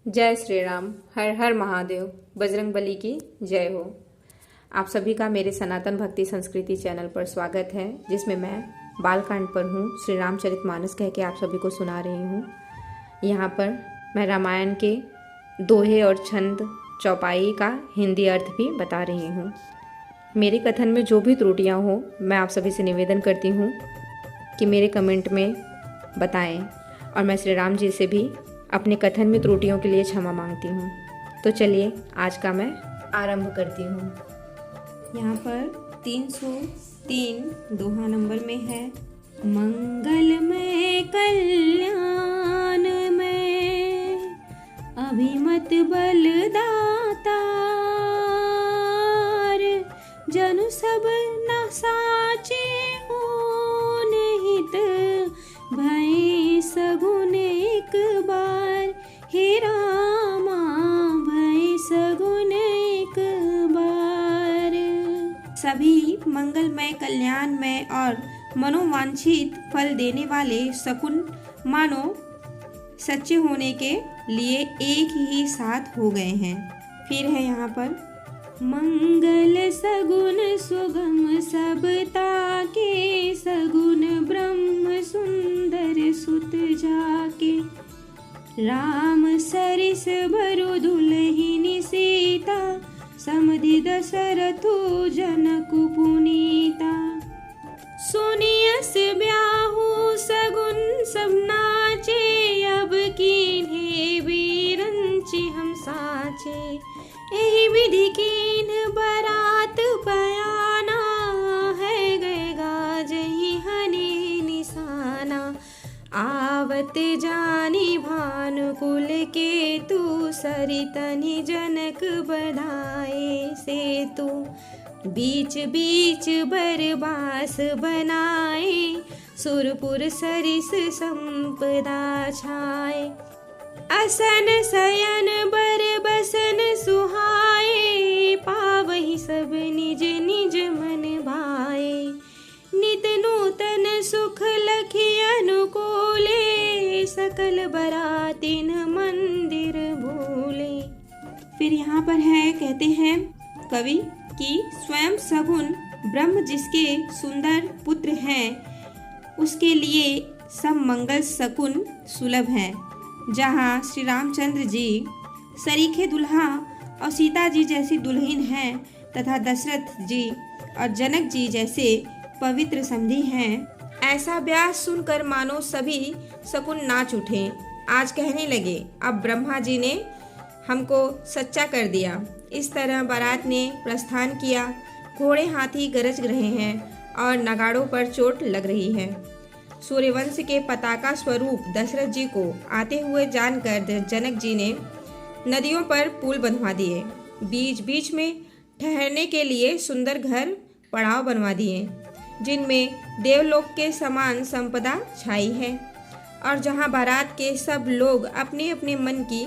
जय श्री राम। हर हर महादेव। बजरंगबली की जय हो। आप सभी का मेरे सनातन भक्ति संस्कृति चैनल पर स्वागत है, जिसमें मैं बालकांड पर हूँ श्री रामचरितमानस कह के आप सभी को सुना रही हूँ। यहाँ पर मैं रामायण के दोहे और छंद चौपाई का हिंदी अर्थ भी बता रही हूँ। मेरे कथन में जो भी त्रुटियाँ हो, मैं आप सभी से निवेदन करती हूँ कि मेरे कमेंट में बताएं, और मैं श्री राम जी से भी अपने कथन में त्रुटियों के लिए क्षमा मांगती हूँ। तो चलिए आज का मैं आरंभ करती हूँ। यहाँ पर 303 दोहा नंबर में है, मंगलमय कल्याण में अभिमत बलदातार, जनु सब न साचे हो निहित भय सगुन एक बार, हे रामा भय सगुन एक बार। सभी मंगलमय कल्याणमय और मनोवांछित फल देने वाले शकुन मानो सच्चे होने के लिए एक ही साथ हो गए हैं। फिर है यहाँ पर, मंगल सगुन सुगम सबता के, सगुन ब्रह्म सुंदर सुत जाके, राम सरिस बरु दुलहिनी सीता, समधि दशरथो जनकु पुनीता, सुनियस ब्याहु सगुन सब नाचे, अब कीन्हे बीरंचि हम साचे, एहि विधि कीन बरात बयाना, है गए गाजहि हनि निशाना, आवत जानी भानुकुल के तू, सरितनि जनक बधाए से तू, बीच बीच बरबास बनाए, सुरपुर सरिस संपदा छाए, असन शयन बर बसन सुहाए, पावहि सब निज निज मन भाए, नित नूतन सुख लखि अनुकूले, सकल बरातिन मंदिर भूले। फिर यहाँ पर है, कहते हैं कवि कि स्वयं सगुन ब्रह्म जिसके सुंदर पुत्र हैं, उसके लिए सब मंगल शकुन सुलभ हैं। जहाँ श्री रामचंद्र जी सरीखे दुल्हा और सीता जी जैसी दुल्हन हैं, तथा दशरथ जी और जनक जी जैसे पवित्र समधी हैं, ऐसा ब्याह सुनकर मानो सभी शकुन नाच उठे। आज कहने लगे, अब ब्रह्मा जी ने हमको सच्चा कर दिया। इस तरह बारात ने प्रस्थान किया। घोड़े हाथी गरज रहे हैं और नगाड़ों पर चोट लग रही है। सूर्यवंश के पताका स्वरूप दशरथ जी को आते हुए जानकर जनक जी ने नदियों पर पुल बंधवा दिए। बीच बीच में ठहरने के लिए सुंदर घर पड़ाव बनवा दिए, जिनमें देवलोक के समान संपदा छाई है, और जहां बारात के सब लोग अपने अपने मन की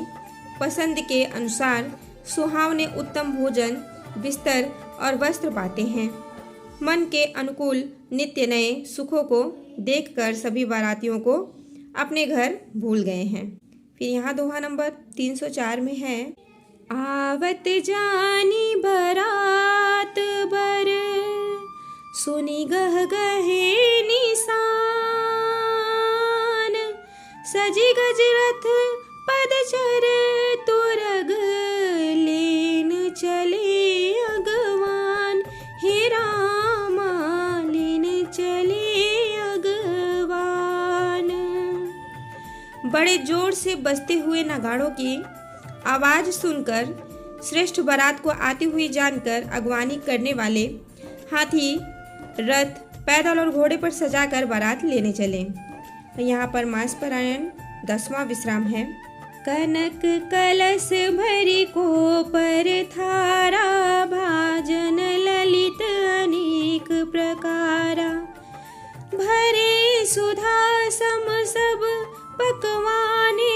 पसंद के अनुसार सुहावने उत्तम भोजन, बिस्तर और वस्त्र पाते हैं। मन के अनुकूल नित्य नए सुखों को देखकर सभी बारातियों को अपने घर भूल गए हैं। फिर यहाँ दोहा नंबर 304 में है, आवत जानी बरात बर, सुनी गह गहे निशान, सजी गज रथ पदचर तुरग, लेन चले अगवान, हे रामा लेन चले अगवान। बड़े जोर से बजते हुए नगाड़ों की आवाज सुनकर, श्रेष्ठ बारात को आती हुई जानकर अगवानी करने वाले हाथी रथ पैदल और घोड़े पर सजाकर बारात लेने चले। यहाँ पर मास पारायण 10वां विश्राम है। कनक कलश भरी को पर थारा, भाजन ललित अनेक प्रकारा, भरे सुधा सम सब पकवाने,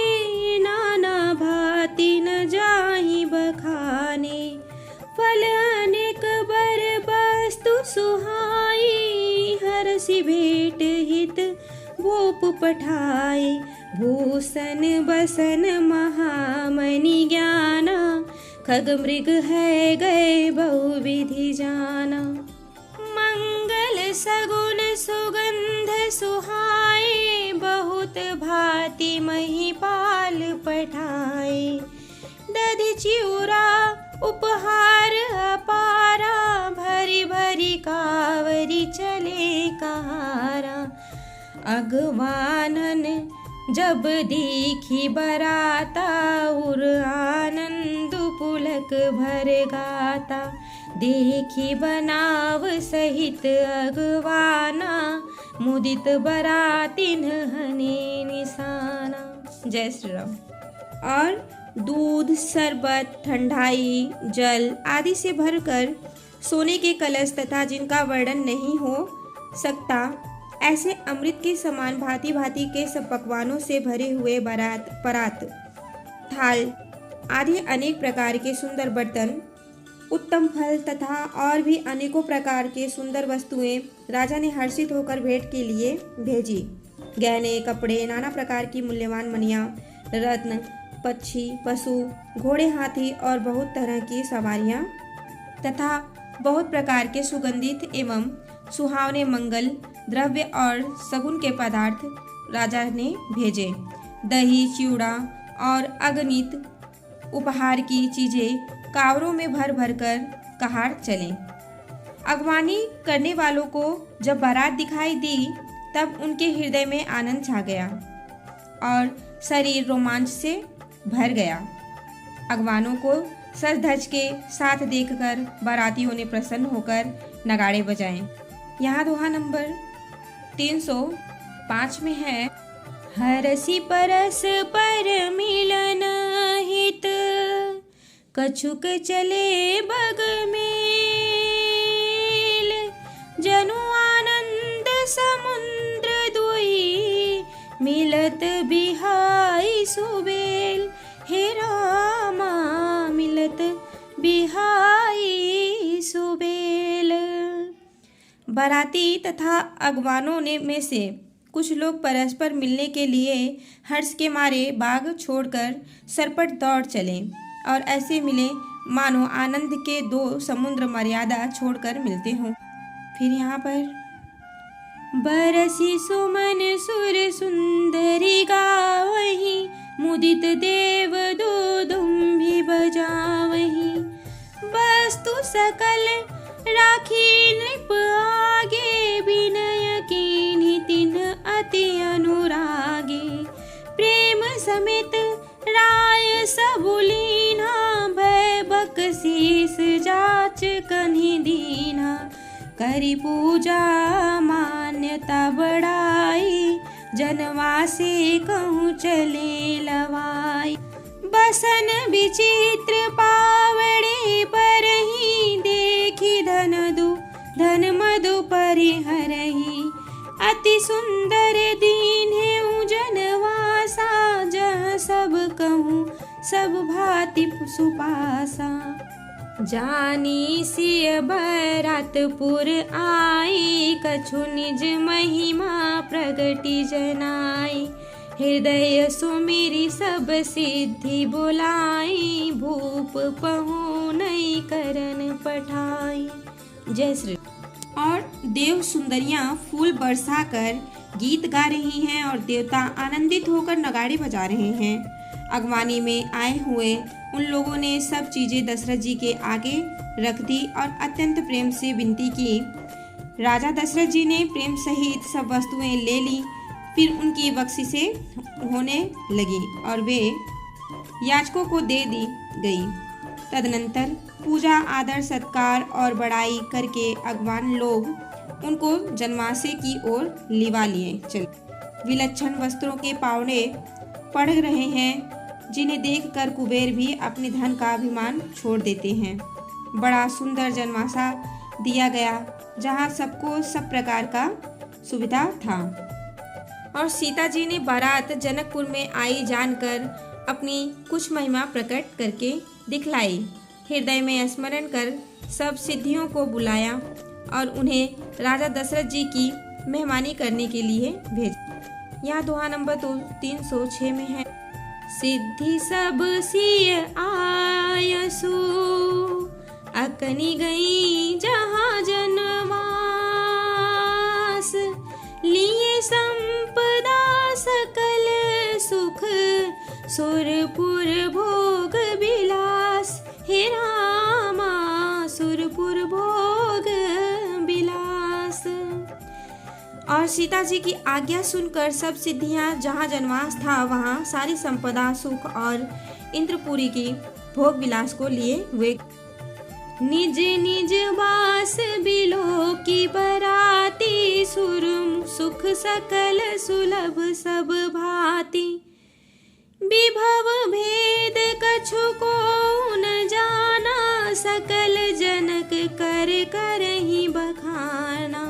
नाना भांति न जाहि बखाने, फल अनेक बर वस्तु सुहाई, हरसि भेंट हित भूप पठाए, भूषण बसन महामणि खग मृग है गए बहुविधि जाना। मंगल सगुन सुगंध सुहाए, बहुत भांति महिपाल पठाए। दधि चिउरा उपहार अपारा, भरी भरी कावरी चले कहारा। अगवानन जब दीखी बराता, उर आनंद पुलक भर गाता। देखी बनाव सहित अगवाना, मुदित बरातिन हने निशाना। जय श्री राम। और दूध, शरबत, ठंडाई, जल आदि से भरकर सोने के कलश तथा जिनका वर्णन नहीं हो सकता, ऐसे अमृत के समान भांति भांति के सब पकवानों से भरे हुए परात, थाल आदि अनेक प्रकार के सुंदर बर्तन, उत्तम फल तथा और भी अनेकों प्रकार के सुंदर वस्तुएं राजा ने हर्षित होकर भेंट के लिए भेजी। गहने, कपड़े, नाना प्रकार की मूल्यवान मणियां, रत्न, पक्षी, पशु, घोड़े, हाथी और बहुत तरह की सवारियां तथा बहुत प्रकार के सुगंधित एवं सुहावने मंगल द्रव्य और सगुन के पदार्थ राजा ने भेजे। दही, चिवड़ा और अगणित उपहार की चीजें कावरों में भर भर कर कहार चले। अगवानी करने वालों को जब बारात दिखाई दी, तब उनके हृदय में आनंद छा गया और शरीर रोमांच से भर गया। अगवानों को सज धज के साथ देखकर बारातियों ने प्रसन्न होकर नगाड़े बजाए। यहाँ दोहा नंबर 305 में है। हरसी परस पर मिलन हित, कछुक चले बग मेल। जनु आनंद समुद्र दुई, मिलत बिहाई सुबेल। हे रामा मिलत बिहाई सुबेल। बाराती तथा अगवानों में से कुछ लोग परस्पर मिलने के लिए हर्ष के मारे बाग छोड़कर सरपट दौड़ चले और ऐसे मिले मानो आनंद के दो समुद्र मर्यादा छोड़कर मिलते हों। फिर यहाँ पर बरसी सुमन सुर सुंदरी गावही, मुदित देव दुदुम्भी बजावही। वस्तु सकल राखी नृप आगे, विनय कीन्ही तिन अति अनुरागे। प्रेम समेत राय सबुलीना, भय बकसीस जाच कन्ही दीना। करी पूजा मान्यता बढ़ाई, जनवा से कहूँ चले लवाई। बसन विचित्र पावड़े पर ही, देखी धन मधु परिहरही। अति सुंदर दीन है जनवासा, जहाँ सब कहूँ सब भांति सुपासा। जानी सिय बरातपुर आई, कछु निज महिमा प्रगति जनाई। हृदय सुमिरी सब सिद्धि बुलाई, भूप पहुँचई करन पठाई। जय श्री। और देव सुंदरियां फूल बरसाकर गीत गा रही हैं और देवता आनंदित होकर नगाड़े बजा रहे हैं। अगवानी में आए हुए उन लोगों ने सब चीजें दशरथ जी के आगे रख दी और अत्यंत प्रेम से विनती की। राजा दशरथ जी ने प्रेम सहित सब वस्तुएं ले ली। फिर उनकी बख्शिशें होने लगी और वे याचकों को दे दी गई। तदनंतर पूजा, आदर, सत्कार और बड़ाई करके अगवान लोग उनको जनवासे की ओर लिवा लिए चले। विलक्षण वस्त्रों के पावड़े पड़ रहे हैं, जिन्हें देखकर कुबेर भी अपने धन का अभिमान छोड़ देते हैं। बड़ा सुंदर जनवासा दिया गया, जहाँ सबको सब प्रकार का सुविधा था। और सीता जी ने बारात जनकपुर में आई जानकर अपनी कुछ महिमा प्रकट करके दिखलाई। हृदय में स्मरण कर सब सिद्धियों को बुलाया और उन्हें राजा दशरथ जी की मेहमानी करने के लिए भेजा। यहाँ दोहा नंबर 306 में है। सिद्धि सब सिय आयसु, अकनि गई जहाँ जनवास। लिए संपदा सकल सुख, सुरपुर भोग विलास। हे रामा सुरपुर भोग विलास। और सीता जी की आज्ञा सुनकर सब सिद्धियां जहाँ जनवास था वहाँ सारी संपदा सुख और इंद्रपुरी की भोग विलास को लिए हुए निज निज वास बिलो की बराती। सुर सुख सकल सुलभ सब भांति, विभव भेद कछु को न जाना। सकल जनक कर करहि बखाना।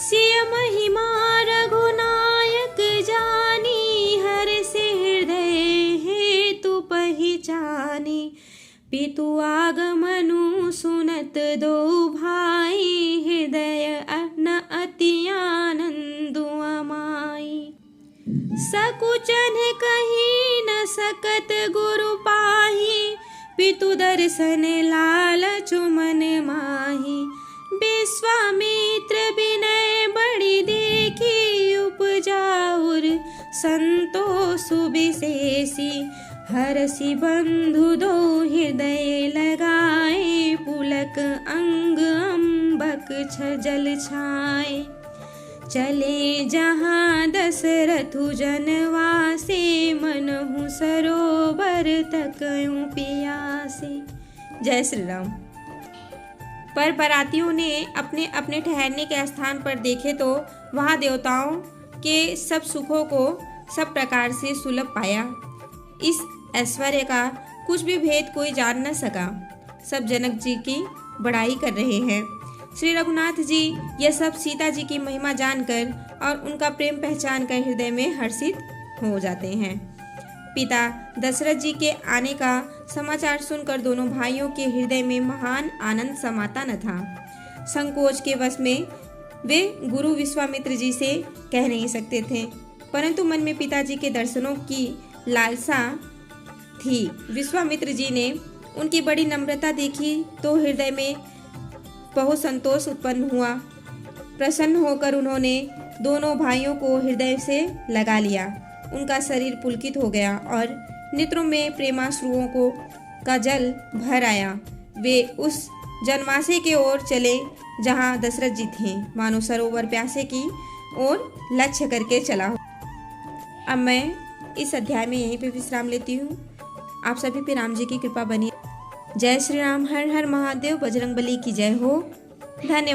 सिय महिमा रघुनायक जानी, हर से हृदय हेतु पहिचानी। पितु आगमनु सुनत दो भाई, हृदय न अति आनंदु अमाई। सकुचन कही न सकत गुरु पाही, पितु दर्शन लालचु मन माही। विश्वामित्र विनय बड़ी देखी, उपजाउर संतोष विशेषी। हरषि बंधु दो हृदय लगाए, पुलक अंग अम्बक जल छाए। चले जहाँ दशरथु जनवासे, मनहु सरोवर तकयूं पियासे। जय श्री राम। पर बरातियों ने अपने अपने ठहरने के स्थान पर देखे तो वहाँ देवताओं के सब सुखों को सब प्रकार से सुलभ पाया। इस ऐश्वर्य का कुछ भी भेद कोई जान न सका। सब जनक जी की बड़ाई कर रहे हैं। श्री रघुनाथ जी यह सब सीता जी की महिमा जानकर और उनका प्रेम पहचान कर हृदय में हर्षित हो जाते हैं। पिता दशरथ जी के आने का समाचार सुनकर दोनों भाइयों के हृदय में महान आनंद समाता न था। संकोच के वश में वे गुरु विश्वामित्र जी से कह नहीं सकते थे, परंतु मन में पिताजी के दर्शनों की लालसा थी। विश्वामित्र जी ने उनकी बड़ी नम्रता देखी तो हृदय में बहुत संतोष उत्पन्न हुआ। प्रसन्न होकर उन्होंने दोनों भाइयों को हृदय से लगा लिया। उनका शरीर पुलकित हो गया और नेत्रों में प्रेमाश्रुओं को का जल भर आया। वे उस जनवासे के ओर चले जहाँ दशरथ जी थे, मानो सरोवर प्यासे की ओर लक्ष्य करके चला हो। अब मैं इस अध्याय में यहीं पे विश्राम लेती हूँ। आप सभी पे राम जी की कृपा बनी। जय श्री राम। हर हर महादेव। बजरंगबली की जय हो। धन्यवाद।